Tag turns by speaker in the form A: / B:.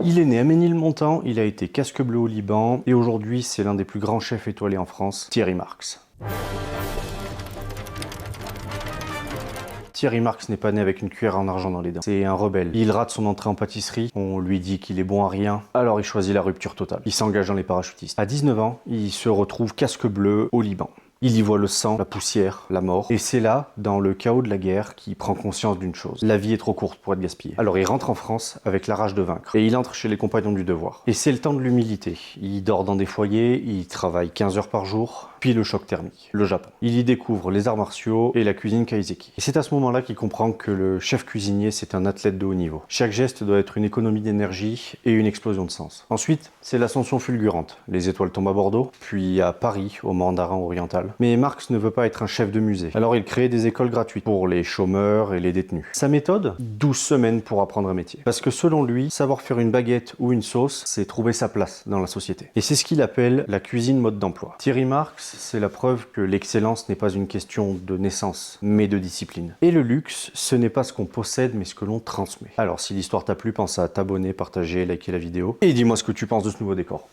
A: Il est né à Ménilmontant, il a été casque bleu au Liban et aujourd'hui c'est l'un des plus grands chefs étoilés en France, Thierry Marx. Thierry Marx n'est pas né avec une cuillère en argent dans les dents. C'est un rebelle. Il rate son entrée en pâtisserie, on lui dit qu'il est bon à rien, alors il choisit la rupture totale. Il s'engage dans les parachutistes. À 19 ans, il se retrouve casque bleu au Liban. Il y voit le sang, la poussière, la mort. Et c'est là, dans le chaos de la guerre, qu'il prend conscience d'une chose. La vie est trop courte pour être gaspillée. Alors il rentre en France avec la rage de vaincre. Et il entre chez les compagnons du devoir. Et c'est le temps de l'humilité. Il dort dans des foyers, il travaille 15 heures par jour. Puis le choc thermique, le Japon. Il y découvre les arts martiaux et la cuisine kaiseki. Et c'est à ce moment-là qu'il comprend que le chef cuisinier, c'est un athlète de haut niveau. Chaque geste doit être une économie d'énergie et une explosion de sens. Ensuite, c'est l'ascension fulgurante. Les étoiles tombent à Bordeaux, puis à Paris, au Mandarin oriental. Mais Marx ne veut pas être un chef de musée. Alors il crée des écoles gratuites pour les chômeurs et les détenus. Sa méthode, 12 semaines pour apprendre un métier. Parce que selon lui, savoir faire une baguette ou une sauce, c'est trouver sa place dans la société. Et c'est ce qu'il appelle la cuisine mode d'emploi. Thierry Marx, c'est la preuve que l'excellence n'est pas une question de naissance, mais de discipline. Et le luxe, ce n'est pas ce qu'on possède, mais ce que l'on transmet. Alors si l'histoire t'a plu, pense à t'abonner, partager, liker la vidéo, et dis-moi ce que tu penses de ce nouveau décor.